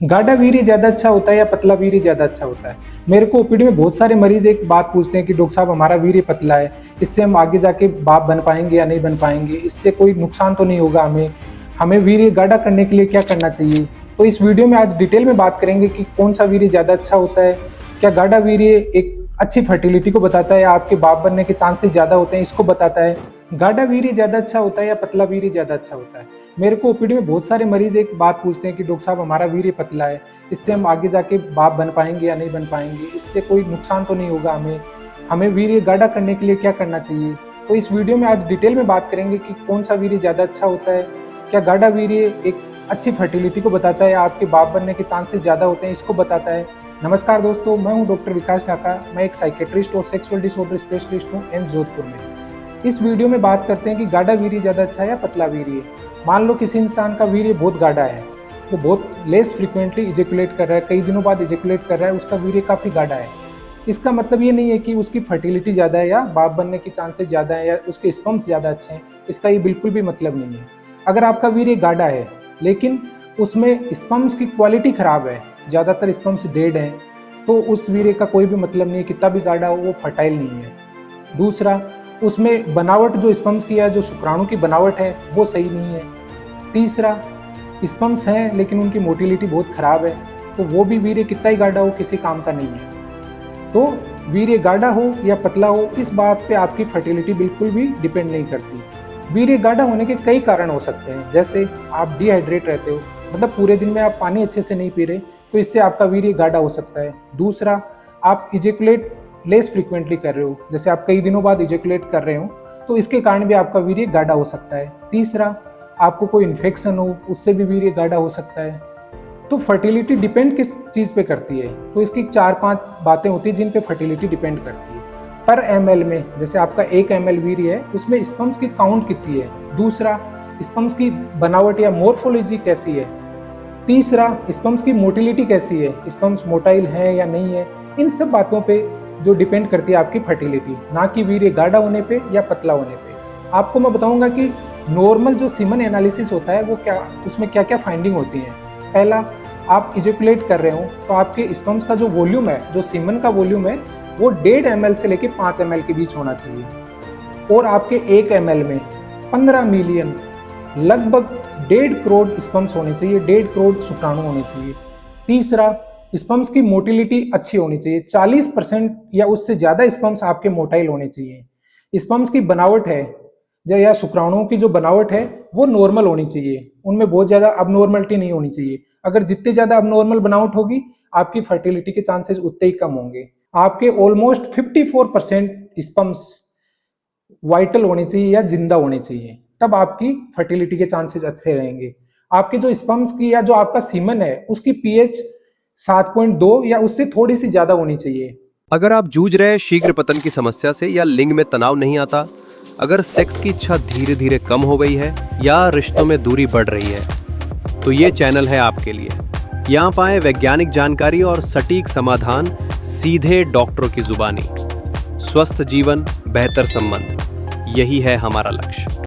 गाढ़ा वीर्य ज़्यादा अच्छा होता है या पतला वीर्य ज़्यादा अच्छा होता है? मेरे को ओपीडी में बहुत सारे मरीज एक बात पूछते हैं कि डॉक्टर साहब हमारा वीर्य पतला है, इससे हम आगे जाके बाप बन पाएंगे या नहीं बन पाएंगे, इससे कोई नुकसान तो नहीं होगा हमें, हमें वीर्य गाढ़ा करने के लिए क्या करना चाहिए? तो इस वीडियो में आज डिटेल में बात करेंगे कि कौन सा वीर्य ज़्यादा अच्छा होता है, क्या गाढ़ा वीर्य एक अच्छी फर्टिलिटी को बताता है या आपके बाप बनने के चांसेस ज़्यादा होते हैं इसको बताता है। गाढ़ा वीर्य ज़्यादा अच्छा होता है या पतला वीर्य ज़्यादा अच्छा होता है? मेरे को ओपीडी में बहुत सारे मरीज एक बात पूछते हैं कि डॉक्टर साहब हमारा वीर्य पतला है, इससे हम आगे जाके बाप बन पाएंगे या नहीं बन पाएंगे, इससे कोई नुकसान तो नहीं होगा हमें, हमें वीर्य गाढ़ा करने के लिए क्या करना चाहिए? तो इस वीडियो में आज डिटेल में बात करेंगे कि कौन सा वीर्य ज़्यादा अच्छा होता है, क्या गाढ़ा वीर्य एक अच्छी फर्टिलिटी को बताता है, आपके बाप बनने के चांसेस ज़्यादा होते हैं इसको बताता है। नमस्कार दोस्तों, मैं हूं डॉक्टर विकास ढाका, मैं एक साइकेट्रिस्ट और सेक्सुअल डिसऑर्डर स्पेशलिस्ट हूं एम्स जोधपुर में। इस वीडियो में बात करते हैं कि गाढ़ा वीर्य ज़्यादा अच्छा है या पतला वीर्य। मान लो किसी इंसान का वीर्य बहुत गाढ़ा है, वो बहुत लेस फ्रिक्वेंटली इजेकुलेट कर रहा है, कई दिनों बाद इजेकुलेट कर रहा है, उसका वीर्य काफ़ी गाढ़ा है। इसका मतलब ये नहीं है कि उसकी फर्टिलिटी ज़्यादा है या बाप बनने के चांसेस ज़्यादा है या उसके स्पर्म्स ज़्यादा अच्छे हैं, इसका ये बिल्कुल भी मतलब नहीं है। अगर आपका वीर्य गाढ़ा है लेकिन उसमें स्पर्म्स की क्वालिटी ख़राब है, ज़्यादातर स्पर्म्स डेड हैं, तो उस वीर्य का कोई भी मतलब नहीं है, कितना भी गाढ़ा हो वो फर्टाइल नहीं है। दूसरा, उसमें बनावट जो स्पर्म्स की है, जो शुक्राणु की बनावट है वो सही नहीं है। तीसरा, स्पर्म्स हैं लेकिन उनकी मोटिलिटी बहुत ख़राब है, तो वो भी वीर्य कितना ही गाढ़ा हो किसी काम का नहीं है। तो वीर्य गाढ़ा हो या पतला हो, इस बात पे आपकी फर्टिलिटी बिल्कुल भी डिपेंड नहीं करती। वीर्य गाढ़ा होने के कई कारण हो सकते हैं, जैसे आप डिहाइड्रेट रहते हो, मतलब पूरे दिन में आप पानी अच्छे से नहीं पी रहे, तो इससे आपका वीर्य गाढ़ा हो सकता है। दूसरा, आप इजेकुलेट लेस फ्रीक्वेंटली कर रहे हो, जैसे आप कई दिनों बाद इजेकुलेट कर रहे हो, तो इसके कारण भी आपका वीर्य गाढ़ा हो सकता है। तीसरा, आपको कोई इन्फेक्शन हो, उससे भी वीर्य गाढ़ा हो सकता है। तो फर्टिलिटी डिपेंड किस चीज़ पे करती है? तो इसकी 4-5 बातें होती हैं जिन पे फर्टिलिटी डिपेंड करती है। पर ml में, जैसे आपका 1 ml वीर्य है, उसमें स्पर्म्स की काउंट कितनी है। दूसरा, स्पर्म्स की बनावट या मॉर्फोलॉजी कैसी है। तीसरा, स्पर्म्स की मोटिलिटी कैसी है, स्पर्म्स मोटाइल है या नहीं है। इन सब बातों पे जो डिपेंड करती है आपकी फर्टिलिटी, ना कि वीर्य गाढ़ा होने पे या पतला होने पे। आपको मैं बताऊंगा कि नॉर्मल जो सीमन एनालिसिस होता है वो क्या, उसमें क्या क्या फाइंडिंग होती है। पहला, आप इजेकुलेट कर रहे हो तो आपके स्पर्म्स का जो वॉल्यूम है, जो सीमन का वॉल्यूम है, वो 1.5 ml से लेके 5 ml के बीच होना चाहिए। और आपके 1 ml में 15 मिलियन, लगभग 1.5 करोड़ स्पर्म्स होने चाहिए, 1.5 करोड़ शुक्राणु होने चाहिए। तीसरा, स्पर्म्स की मोटिलिटी अच्छी होनी चाहिए, 40% या उससे ज़्यादा स्पर्म्स आपके मोटाइल होने चाहिए। स्पर्म्स की बनावट है या शुक्राणुओं की जो बनावट है वो नॉर्मल होनी चाहिए, उनमें बहुत ज़्यादा अबनॉर्मलिटी नहीं होनी चाहिए। अगर जितनी ज़्यादा अबनॉर्मल बनावट होगी, आपकी फर्टिलिटी के चांसेस उतने ही कम होंगे। आपके ऑलमोस्ट 54% स्पर्म्स वाइटल होने चाहिए या जिंदा होने चाहिए, तब आपकी फर्टिलिटी के चांसेस अच्छे रहेंगे। आपके जो स्पर्म्स की या जो आपका सीमन है उसकी पीएच 7.2 या उससे थोड़ी सी ज्यादा होनी चाहिए। अगर आप जूझ रहे शीघ्र पतन की समस्या से या लिंग में तनाव नहीं आता, अगर सेक्स की इच्छा धीरे धीरे कम हो गई है या रिश्तों में दूरी बढ़ रही है, तो ये चैनल है आपके लिए। यहाँ पाएं वैज्ञानिक जानकारी और सटीक समाधान सीधे डॉक्टरों की जुबानी। स्वस्थ जीवन, बेहतर संबंध, यही है हमारा लक्ष्य।